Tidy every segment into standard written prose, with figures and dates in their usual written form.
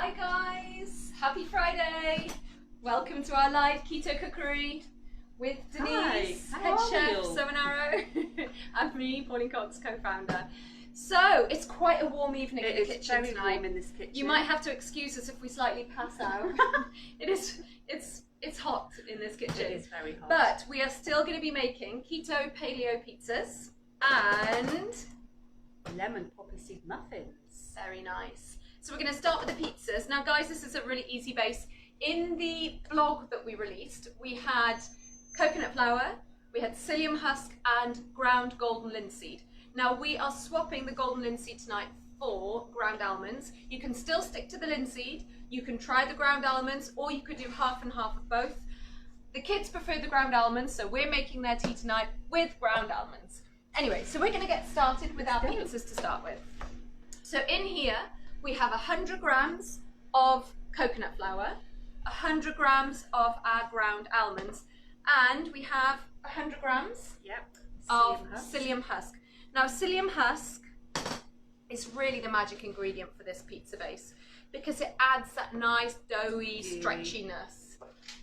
Hi guys, happy Friday. Welcome to our live keto cookery with Denise, Hi, head how chef, are you? Seven Arrow, and me, Pauline Cox, co-founder. So it's quite a warm evening in the kitchen very tonight. warm in this kitchen. You might have to excuse us if we slightly pass out. It's hot in this kitchen. It is very hot. But we are still going to be making keto paleo pizzas and lemon poppy seed muffins. very nice. So we're going to start with the pizzas. Now guys, this is a really easy base. In the blog that we released, we had coconut flour, we had psyllium husk and ground golden linseed. Now we are swapping the golden linseed tonight for ground almonds. You can still stick to the linseed, you can try the ground almonds, or you could do half and half of both. The kids prefer the ground almonds, so we're making their tea tonight with ground almonds. Anyway, so we're going to get started with our pizzas to start with. So in here, we have 100 grams of coconut flour, 100 grams of our ground almonds, and we have 100 grams of psyllium husk. Now, psyllium husk is really the magic ingredient for this pizza base because it adds that nice doughy stretchiness,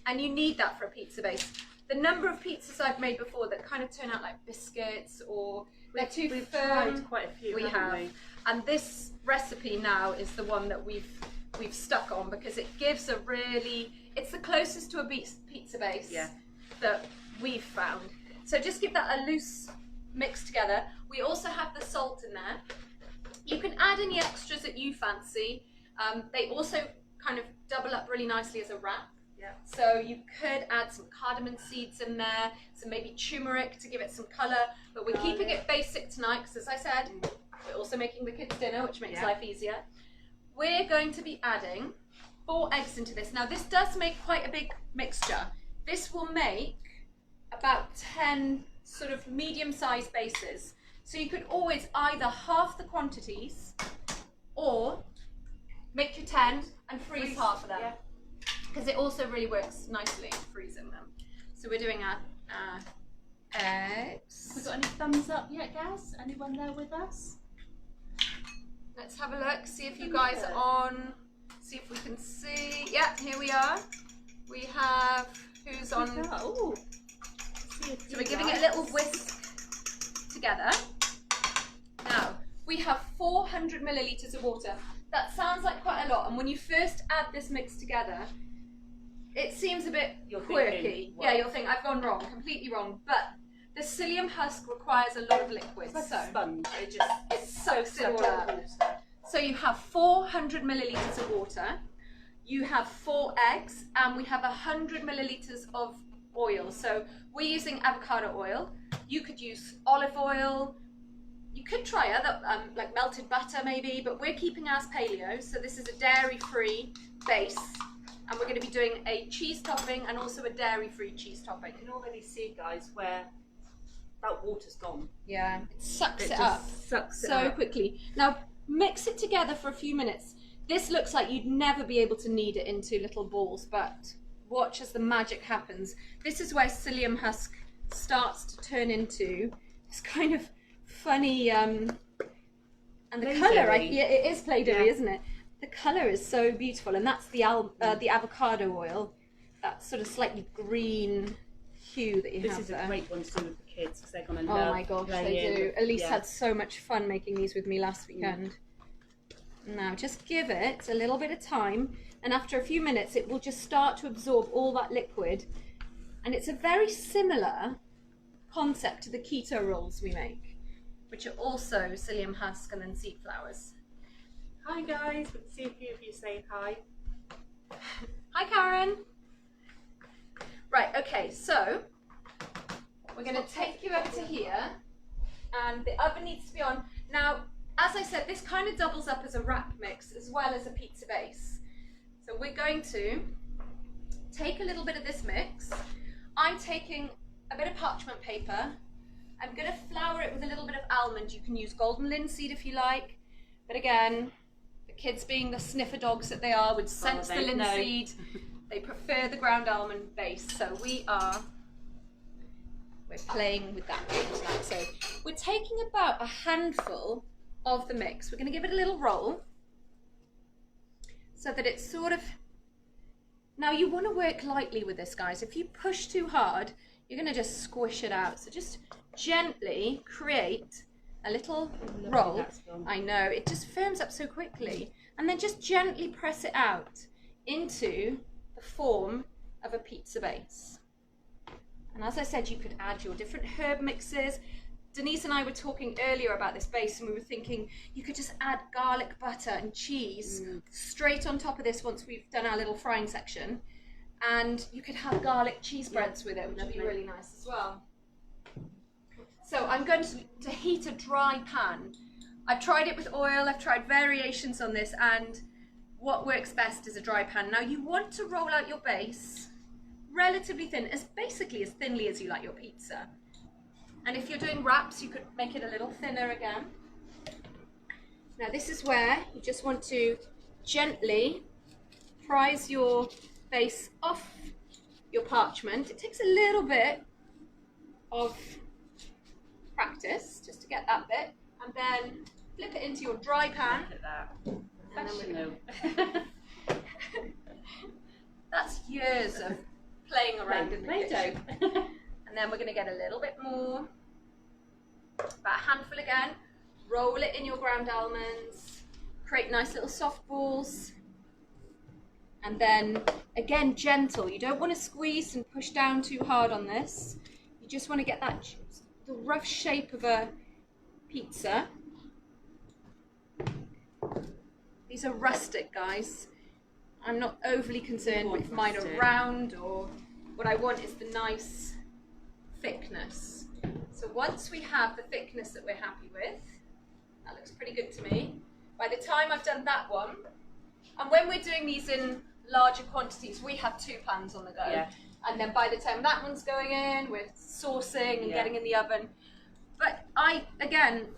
and you need that for a pizza base. The number of pizzas I've made before that kind of turn out like biscuits or they're too firm. Tried quite a few, we have. And this recipe now is the one that we've stuck on because it gives a really, it's the closest to a pizza base that we've found. So just give that a loose mix together. We also have the salt in there. You can add any extras that you fancy. They also kind of double up really nicely as a wrap. So you could add some cardamom seeds in there, some maybe turmeric to give it some colour, but we're keeping it basic tonight because, as I said, we're also making the kids dinner, which makes life easier. We're going to be adding 4 eggs into this. Now this does make quite a big mixture. This will make about 10 sort of medium-sized bases. So you could always either half the quantities or make your 10 and freeze half of them. Because it also really works nicely freezing them. So we're doing our eggs. Have we got any thumbs up yet, guys? Anyone there with us? Let's have a look, see if you guys are on, see if we can see. Yeah, here we are. We have, who's on? Oh. So we're giving it a little whisk together. Now, we have 400 millilitres of water. That sounds like quite a lot, and when you first add this mix together, it seems a bit quirky. Well, you'll think I've gone wrong, completely wrong. But the psyllium husk requires a lot of liquid, it's like so a sponge. it soaks it all up. So you have 400 millilitres of water, you have 4 eggs, and we have 100 millilitres of oil. So we're using avocado oil. You could use olive oil. You could try other, like melted butter maybe, but we're keeping ours paleo. So this is a dairy-free base. And we're going to be doing a cheese topping and also a dairy-free cheese topping. You can already see, guys, where that water's gone. Yeah, it sucks it just up sucks it so up. quickly. Now, mix it together for a few minutes. This looks like you'd never be able to knead it into little balls, but watch as the magic happens. This is where psyllium husk starts to turn into this kind of funny, and the colour, it is play-doh-y, isn't it? The colour is so beautiful, and that's the avocado oil, that sort of slightly green hue that you have there. This is a great one to do with the kids because they're going to love. Oh my gosh, they do. Elise had so much fun making these with me last weekend. Now just give it a little bit of time, and after a few minutes it will just start to absorb all that liquid, and it's a very similar concept to the keto rolls we make, which are also psyllium husk and then seed flowers. Hi guys, good to see a few of you saying hi. Hi Karen. Right, okay, so we're going to take you over to here, and the oven needs to be on. Now, as I said, this kind of doubles up as a wrap mix as well as a pizza base. So we're going to take a little bit of this mix. I'm taking a bit of parchment paper. I'm going to flour it with a little bit of almond. You can use golden linseed if you like, but again, the kids being the sniffer dogs that they are would sense the linseed. They prefer the ground almond base, so we're playing with that tonight. So we're taking about a handful of the mix. We're going to give it a little roll. so that it's sort of, now you want to work lightly with this, guys. If you push too hard, you're going to just squish it out. So just gently create a little roll. I know, it just firms up so quickly. And then just gently press it out into the form of a pizza base. And as I said, you could add your different herb mixes. Denise and I were talking earlier about this base, and we were thinking you could just add garlic butter and cheese straight on top of this once we've done our little frying section. And you could have garlic cheese breads with it, which would be really nice as well. So I'm going to heat a dry pan. I've tried it with oil, I've tried variations on this, and what works best is a dry pan. Now you want to roll out your base relatively thin, basically as thinly as you like your pizza. And if you're doing wraps, you could make it a little thinner again. Now this is where you just want to gently prise your base off your parchment. It takes a little bit of practice just to get that bit, and then flip it into your dry pan. Look at that. And then that's years of playing around in the kitchen. And then we're going to get a little bit more, about a handful again, roll it in your ground almonds, create nice little soft balls, and then again gentle. You don't want to squeeze and push down too hard on this. You just want to get that the rough shape of a pizza. These are rustic, guys. I'm not overly concerned if mine are round, or what I want is the nice thickness. So once we have the thickness that we're happy with, that looks pretty good to me. By the time I've done that one, and when we're doing these in larger quantities, we have 2 pans on the go. Yeah. And then by the time that one's going in, we're saucing and getting in the oven. But I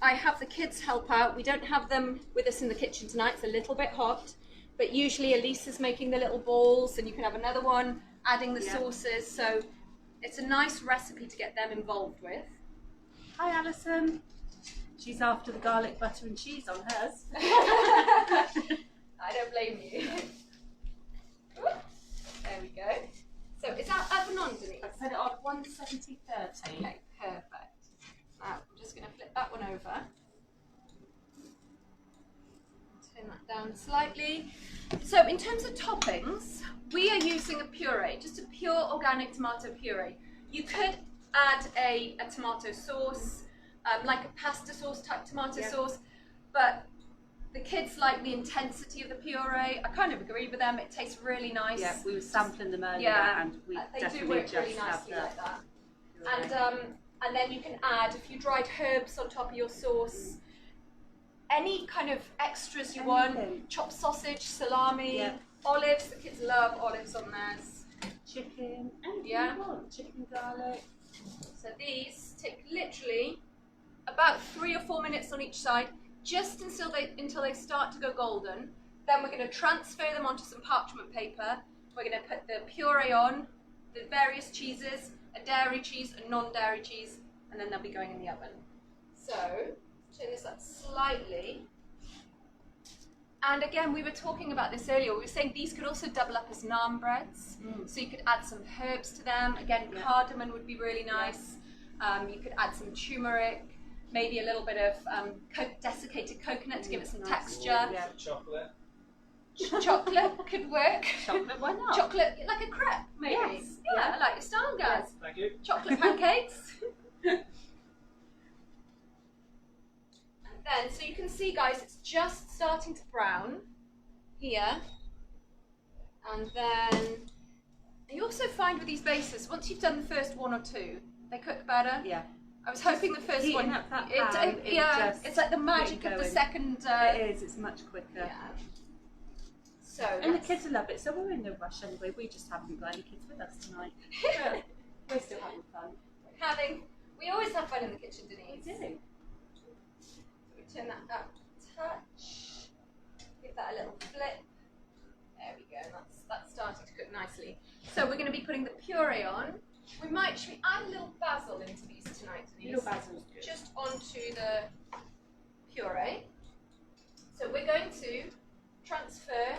have the kids help out. We don't have them with us in the kitchen tonight. It's a little bit hot. But usually Elise is making the little balls, and you can have another one adding the sauces. So it's a nice recipe to get them involved with. Hi, Alison. She's after the garlic butter and cheese on hers. I don't blame you. There we go. So is our oven on, Denise? I've set it on 170-30. Okay, perfect. Now I'm just going to flip that one over. Turn that down slightly. So in terms of toppings, we are using a puree, just a pure organic tomato puree. You could add a tomato sauce, like a pasta sauce type tomato sauce, but the kids like the intensity of the puree. I kind of agree with them. It tastes really nice. Yeah, we were sampling them earlier, and we definitely do work just really nicely have like that. And then you can add a few dried herbs on top of your sauce. Any kind of extras you want. Chopped sausage, salami, olives. The kids love olives on theirs. Chicken, anything you want. Chicken, garlic. So these take literally about 3 or 4 minutes on each side, just until they start to go golden. Then we're going to transfer them onto some parchment paper. We're going to put the puree on, the various cheeses, a dairy cheese, a non-dairy cheese, and then they'll be going in the oven. So, turn this up slightly. And again, we were talking about this earlier. We were saying these could also double up as naan breads. So you could add some herbs to them. Again, cardamom would be really nice. You could add some turmeric, maybe a little bit of desiccated coconut to give it some texture. Chocolate. Chocolate could work. Chocolate, why not? Chocolate, like a crepe, maybe. Yes. Yeah, I like your style, guys. Yes. Thank you. Chocolate pancakes. And then, so you can see, guys, it's just starting to brown here. And then you also find with these bases, once you've done the first 1 or 2, they cook better. Yeah. I was hoping the first one. Up that pan, it's like the magic of the second. It is. It's much quicker. Yeah. So. And the kids will love it. So we're in no rush anyway. We just haven't got any kids with us tonight. We're still having fun. We always have fun in the kitchen, Denise. We do. So we turn that up a touch. Give that a little flip. There we go. That's starting to cook nicely. So we're going to be putting the puree on. Should we add a little basil into these tonight, Denise? Little basil's good. Just onto the puree. So we're going to transfer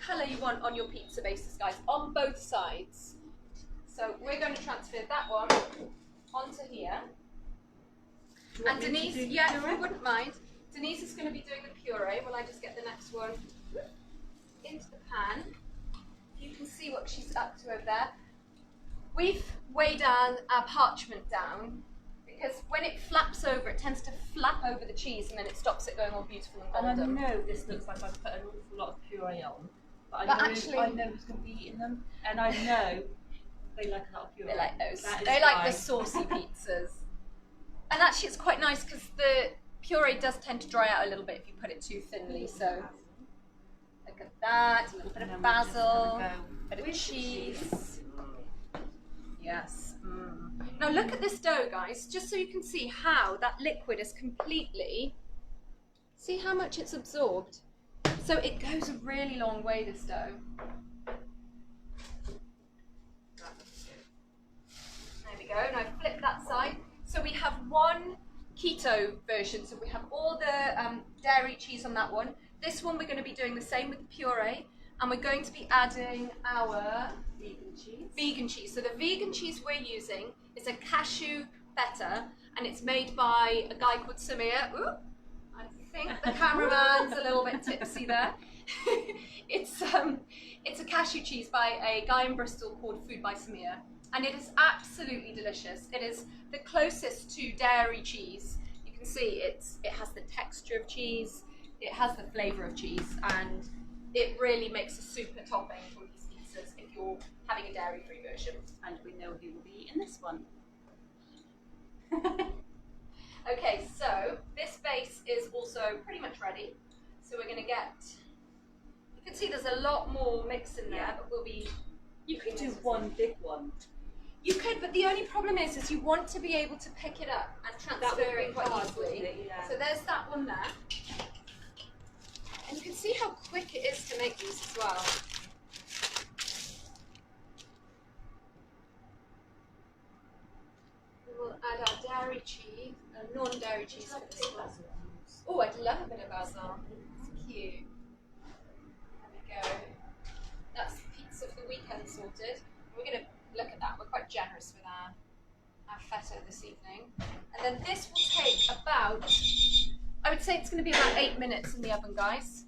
colour you want on your pizza bases, guys, on both sides. So we're going to transfer that one onto here. And Denise, yeah, if you wouldn't mind, Denise is going to be doing the puree while I just get the next one into the pan. You can see what she's up to over there. We've weighed down our parchment down because when it flaps over, it tends to flap over the cheese and then it stops it going all beautiful and golden. And I know this looks like I've put an awful lot of puree on, but I know who's going to be eating them, and I know they like a lot of puree. They like those. They like the saucy pizzas. And actually it's quite nice because the puree does tend to dry out a little bit if you put it too thinly, so look at that, a little bit of basil, a bit of cheese. Yes. Now look at this dough, guys, just so you can see how that liquid is completely, see how much it's absorbed. So it goes a really long way, this dough. There we go, now flip that side. So we have one keto version, so we have all the dairy cheese on that one. This one we're going to be doing the same with the puree, and we're going to be adding our vegan cheese. So the vegan cheese we're using is a cashew feta, and it's made by a guy called Samir. Ooh, I think the cameraman's a little bit tipsy there. It's a cashew cheese by a guy in Bristol called Food by Samir, and it is absolutely delicious. It is the closest to dairy cheese. You can see it has the texture of cheese, it has the flavour of cheese, and it really makes a super topping for these pizzas if you're having a dairy-free version. And we know who will be eating this one. Okay, so this base is also pretty much ready. So we're going to get, you can see there's a lot more mix in there, but we'll be... You could do one big one. You could, but the only problem is you want to be able to pick it up and transfer it quite easily. Yeah. So there's that one there. And you can see how quick it is to make these as well. We will add our dairy cheese, non-dairy cheese for this one. Oh, I'd love a bit of basil. It's cute. There we go. That's pizza for the weekend sorted. We're going to look at that. We're quite generous with our feta this evening. And then this will take about, I would say it's going to be about 8 minutes in the oven, guys.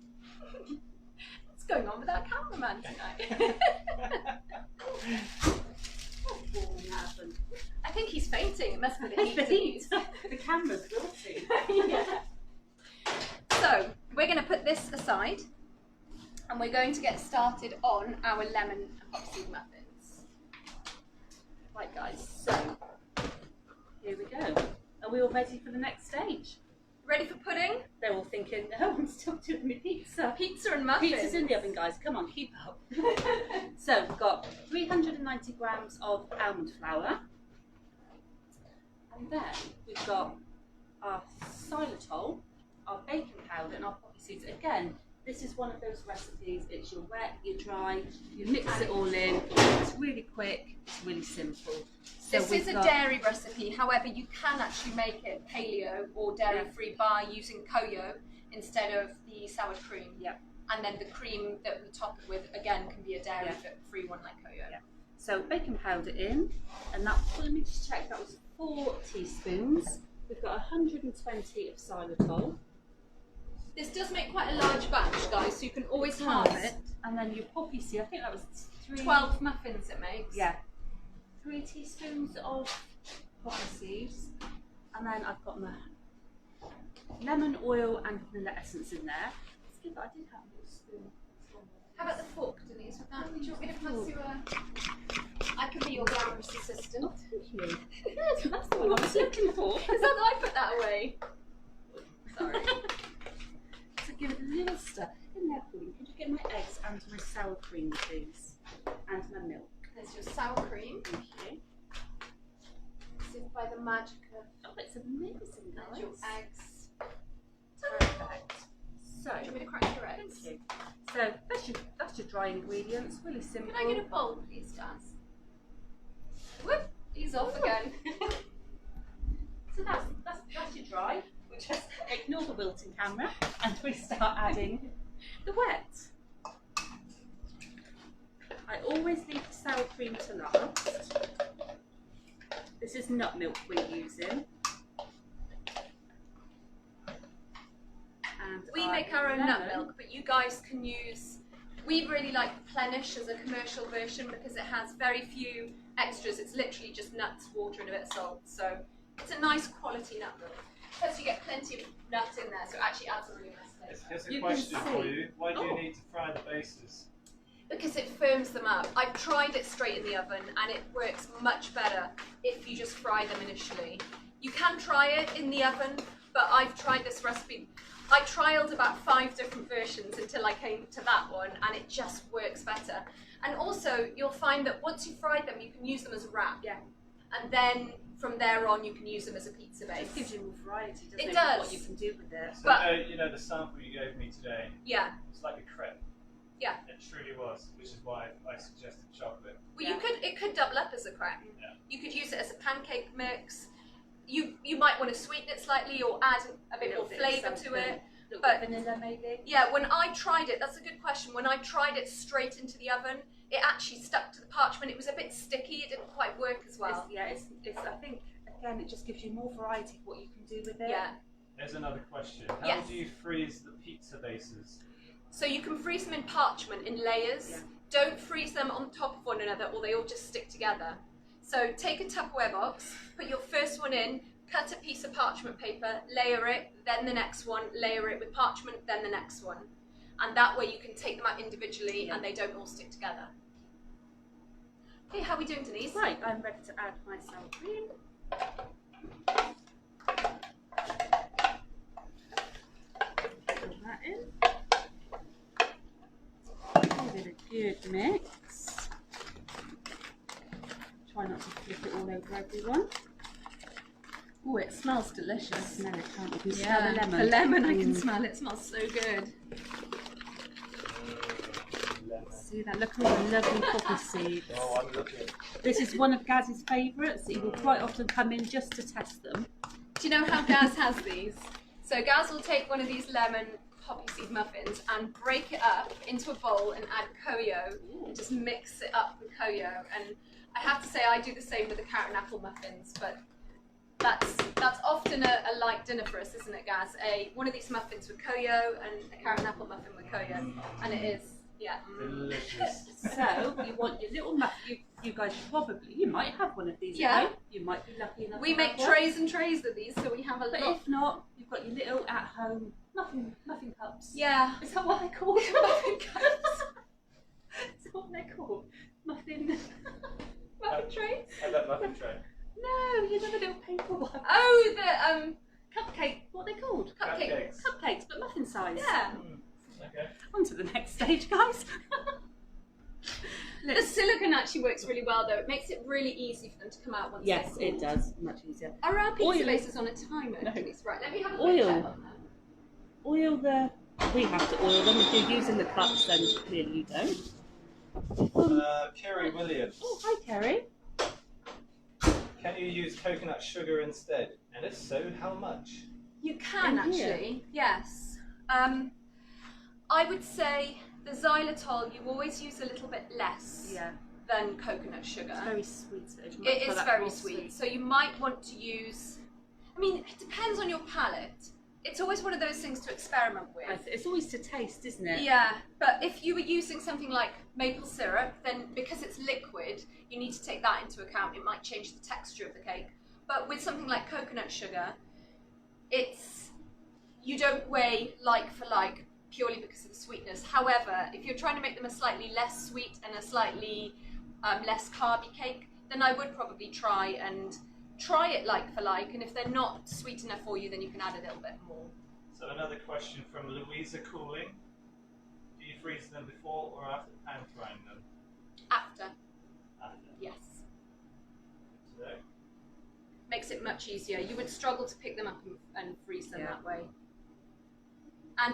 What's going on with our cameraman tonight? I think he's fainting. It must be the heat. The camera's guilty. Yeah. So we're going to put this aside, and we're going to get started on our lemon and hopseed muffins. Right, guys. So here we go. Are we all ready for the next stage? Ready for pudding? They're all thinking, oh, I'm still doing my pizza. Pizza and muffins. Pizza's in the oven, guys. Come on, keep up. So we've got 390 grams of almond flour. And then we've got our xylitol, our baking powder, and our poppy seeds. Again, this is one of those recipes. It's your wet, your dry, you mix it all in. It's really quick, it's really simple. So this is a dairy recipe, however you can actually make it paleo or dairy-free by using CoYo instead of the sour cream. Yep. And then the cream that we top it with, again, can be a dairy-free one like CoYo. Yep. So baking powder in, and that, let me just check, that was 4 teaspoons. We've got 120 of xylitol. This does make quite a large batch, guys, so you can always halve it. And then your poppy seed, I think that was 12 muffins it makes. Yeah. 3 teaspoons of poppy seeds. And then I've got my lemon oil and vanilla essence in there. It's good that I did have a little spoon. How about the fork, Denise? With that, do you want me to pass you a... I can be your glamorous assistant. Oh, thank you. Yes, that's the one I was looking for. Is that I put that away? Sorry. So give it a little stir. In there, please. Could you get my eggs and my sour cream, please? And my milk. There's your sour cream. Thank you. This is by the magic of... Oh, it's amazing, guys. And your eggs. Perfect. So, do you want me to crack your eggs? Thank you. So that's your dry ingredients. Really simple. Can I get a bowl, please, Jazz? Whoop! He's off again. So that's your dry. We just ignore the wilting camera and we start adding the wet. I always leave the sour cream to last. This is nut milk we're using. And We make our own nut milk, but you guys can use, we really like Plenish as a commercial version because it has very few extras. It's literally just nuts, water and a bit of salt. So it's a nice quality nut milk. Plus you get plenty of nuts in there, so it actually adds a really nice taste. Here's a question for you. Why do you need to fry the bases? Because it firms them up. I've tried it straight in the oven and it works much better if you just fry them initially. You can try it in the oven, but I've tried this recipe. I trialed about 5 different versions until I came to that one, and it just works better. And also, you'll find that once you fried them, you can use them as a wrap. Yeah. And then from there on, you can use them as a pizza base. It just gives you more variety, doesn't it? It does. What you can do with it. So, But- you know, the sample you gave me today, Yeah, it's like a crepe. yeah. It truly was, which is why I suggested chocolate. Well, Yeah. it could double up as a crepe. Yeah. You could use it as a pancake mix. You might want to sweeten it slightly or add a bit more flavour to it. A little but- bit of vanilla maybe. Yeah, when I tried it, that's a good question. When I tried it straight into the oven, it actually stuck to the parchment. It was a bit sticky. It didn't quite work as well. It's I think, again, it just gives you more variety of what you can do with it. Yeah. There's another question. How Yes. do you freeze the pizza bases? So you can freeze them in parchment in layers. Yeah. Don't freeze them on top of one another or they all just stick together. So take a Tupperware box, put your first one in, cut a piece of parchment paper, layer it, then the next one, layer it with parchment, then the next one. And that way you can take them out individually and they don't all stick together. Okay, how are we doing, Denise? Right, I'm ready to add my sour cream. Put that in. Give it a good mix. Try not to flip it all over everyone. Oh, it smells delicious. Smell it, can't you? You smell the lemon. The lemon, I can smell it. It smells so good. Lemon. See that? Look at all the lovely poppy seeds. Oh, I'm looking. This is one of Gaz's favourites. He will quite often come in just to test them. Do you know how Gaz has these? So Gaz will take one of these lemon poppy seed muffins and break it up into a bowl and add CoYo and just mix it up with CoYo. And I have to say I do the same with the carrot and apple muffins, but that's often a light dinner for us, isn't it, Gaz? One of these muffins with CoYo and a carrot and apple muffin with CoYo, and it is, yeah. Delicious. So you want your little muffin. You guys you might have one of these. Yeah. At home. You might be lucky enough. We to make have one. trays and trays of these, so we have a But lot. if not, you've got your little at-home muffin cups. Yeah. Is that what they're called? Muffin cups. Is that what they're called? Muffin. Muffin trays? Have that muffin tray. No, you know the little paper ones. Oh, the Cupcake. What are they called? cupcake. Cupcakes, but muffin size. Yeah. Okay. On to the next stage, guys. The silicone actually works really well though. It makes it really easy for them to come out once Yes, they're it cooled. does. Much easier. Are our pizza Oil. bases on a timer? No. Right, let me have a Oil. quick check on that. Oil the. We have to oil them. If you're using the cups, then clearly you don't. Kerry Williams. Oh, hi, Kerry. Can you use coconut sugar instead? And if so, how much? You can In here? actually, yes. I would say the xylitol you always use a little bit less Yeah, than coconut sugar. it's very sweet. It is very sweet, so you might want to use. I mean, it depends on your palate. It's always one of those things to experiment with. It's always to taste, isn't it? Yeah, but if you were using something like maple syrup, then because it's liquid, you need to take that into account. It might change the texture of the cake. But with something like coconut sugar, you don't weigh like for like purely because of the sweetness. However, if you're trying to make them a slightly less sweet and a slightly less carby cake, then I would probably try it like for like, and if they're not sweet enough for you, then you can add a little bit more. So another question from Louisa Cooling. Do you freeze them before or after pan frying them? After, After. yes. So, Makes it much easier. You would struggle to pick them up and freeze them Yeah. that way.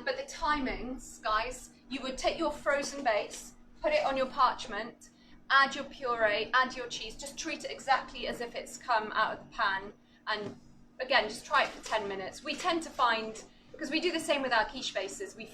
But the timings, guys, you would take your frozen base, put it on your parchment, add your puree, add your cheese, just treat it exactly as if it's come out of the pan, and again, just try it for 10 minutes. We tend to find, because we do the same with our quiche bases. We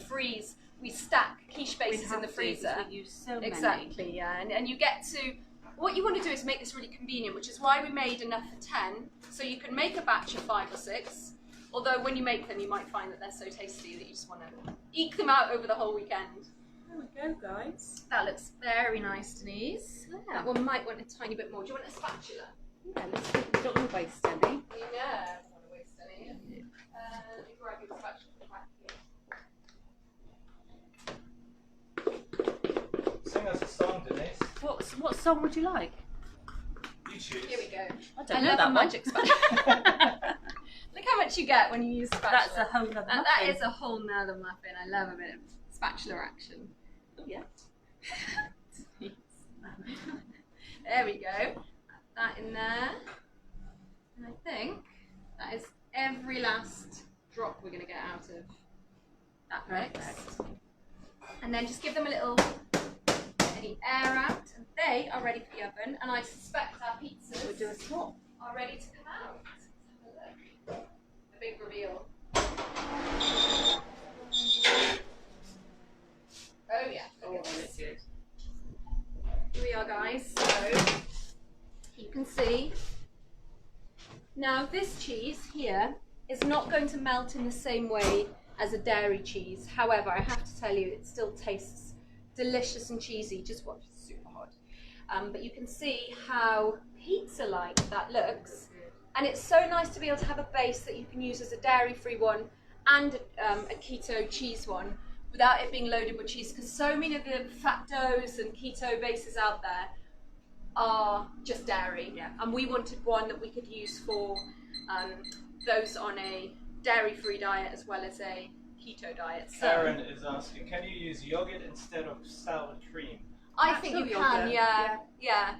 stack quiche bases in the freezer. We use so many. Exactly, yeah. And you get to, what you want to do is make this really convenient, which is why we made enough for 10. So you can make a batch of 5 or 6. Although when you make them, you might find that they're so tasty that you just want to eke them out over the whole weekend. There we go, guys. That looks very nice, Denise. Yeah. That one might want a tiny bit more. Do you want a spatula? Yeah, let's see. We don't want to waste any. You know, I don't want to waste any. Let me grab your spatula from the back here. Sing us a song, Denise. What song would you like? You choose. Here we go. I don't I know love that a one. magic spatula. Look how much you get when you use spatula. That's a whole other And muffin. that is a whole nother muffin. I love a bit of spatula action. Oh, yeah. There we go. Put that in there. And I think that is every last drop we're going to get out of that mix. Perfect. And then just give them a little, get any air out. And they are ready for the oven. And I suspect our pizzas We'll do a swap. are ready to come out. Let's have a look. The big reveal. Oh yeah. Oh, that's good. Here we are, guys. So you can see. Now this cheese here is not going to melt in the same way as a dairy cheese. However, I have to tell you, it still tastes delicious and cheesy. Just watch, it's super hot. But you can see how pizza-like that looks. And it's so nice to be able to have a base that you can use as a dairy-free one and a keto cheese one without it being loaded with cheese, because so many of the fat doughs and keto bases out there are just dairy. Yeah. And we wanted one that we could use for those on a dairy-free diet as well as a keto diet. So Karen is asking, can you use yogurt instead of sour cream? I think you Natural can, yogurt, yeah.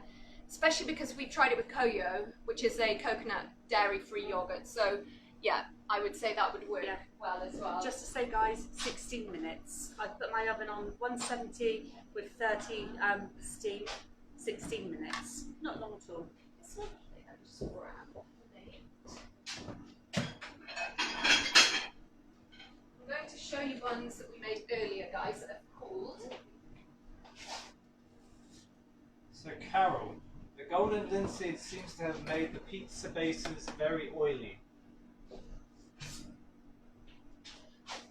Especially because we've tried it with CoYo, which is a coconut dairy-free yogurt. So yeah, I would say that would work Yeah. well as well. Just to say, guys, 16 minutes. I've put my oven on 170 with 30 steam. 16 minutes. Not long at all. It's lovely. I'll just grab the plate. I'm going to show you ones that we made earlier, guys, that have cooled. So Carol, the golden linseed seems to have made the pizza bases very oily.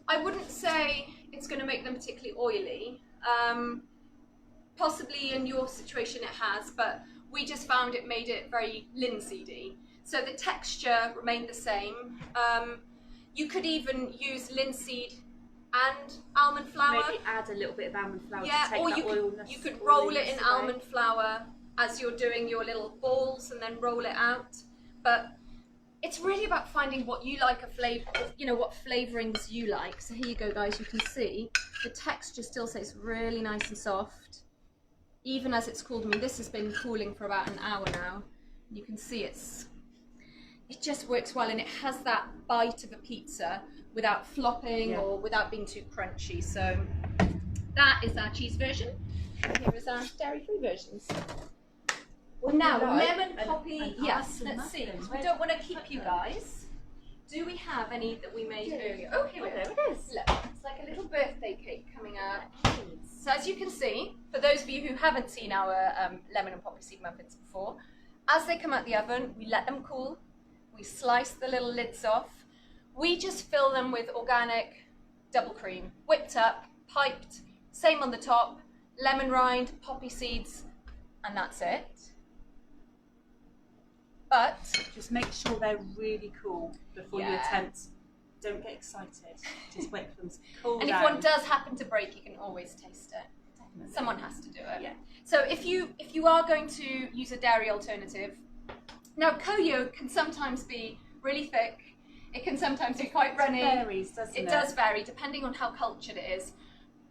I wouldn't say it's going to make them particularly oily. Possibly in your situation it has, but we just found it made it very linseedy. So the texture remained the same. You could even use linseed and almond flour. Maybe add a little bit of almond flour Yeah, to take or that oilness. you could roll it in away. almond flour as you're doing your little balls and then roll it out. But it's really about finding what you like, a flavor, you know, what flavorings you like. So here you go, guys. You can see the texture still stays really nice and soft, even as it's cooled. I mean, this has been cooling for about an hour now. You can see it just works well, and it has that bite of a pizza without flopping or without being too crunchy. So that is our cheese version. And here is our dairy-free versions. Well, now, lemon poppy, yes, let's see. We don't want to keep you guys. Do we have any that we made earlier? Oh, here we go. There it is. Look, it's like a little birthday cake coming out. So as you can see, for those of you who haven't seen our lemon and poppy seed muffins before, as they come out the oven, we let them cool. We slice the little lids off. We just fill them with organic double cream, whipped up, piped, same on the top, lemon rind, poppy seeds, and that's it. But Just make sure they're really cool before you Yeah. attempt. Don't get excited. Just wait for them to cool and down. if one does happen to break, you can always taste it. Definitely. Someone has to do it. Yeah. So if you are going to use a dairy alternative, now CoYo can sometimes be really thick. It can sometimes be quite runny. It varies, doesn't it? It does vary depending on how cultured it is.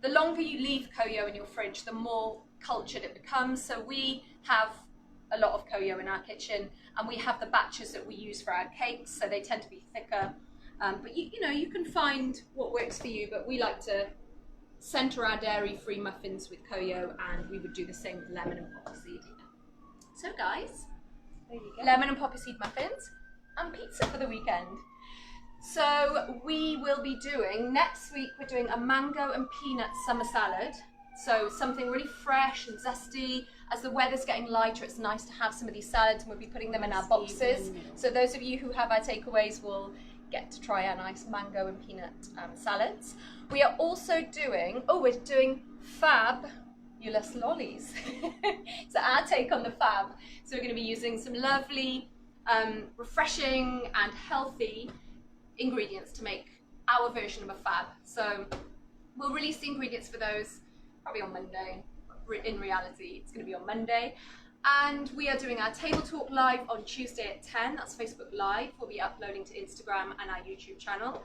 The longer you leave CoYo in your fridge, the more cultured it becomes. So we have a lot of CoYo in our kitchen, and we have the batches that we use for our cakes, so they tend to be thicker. But you know, you can find what works for you, but we like to center our dairy-free muffins with CoYo, and we would do the same with lemon and poppy seed. So guys, There you go. lemon and poppy seed muffins and pizza for the weekend. So we will be doing, next week we're doing a mango and peanut summer salad. So something really fresh and zesty. As the weather's getting lighter, it's nice to have some of these salads, and we'll be putting them in our boxes. So those of you who have our takeaways will get to try our nice mango and peanut salads. We are also doing, we're doing fabulous lollies. So our take on the fab. So we're going to be using some lovely, refreshing and healthy ingredients to make our version of a fab. So we'll release the ingredients for those probably on Monday. In reality, it's going to be on Monday. And we are doing our Table Talk Live on Tuesday at 10. That's Facebook Live. We'll be uploading to Instagram and our YouTube channel.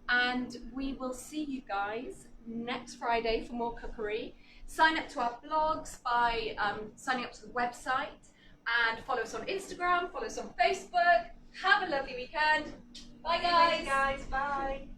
And we will see you guys next Friday for more cookery. Sign up to our blogs by signing up to the website, and follow us on Instagram, follow us on Facebook. Have a lovely weekend. Bye guys. Bye guys. Bye.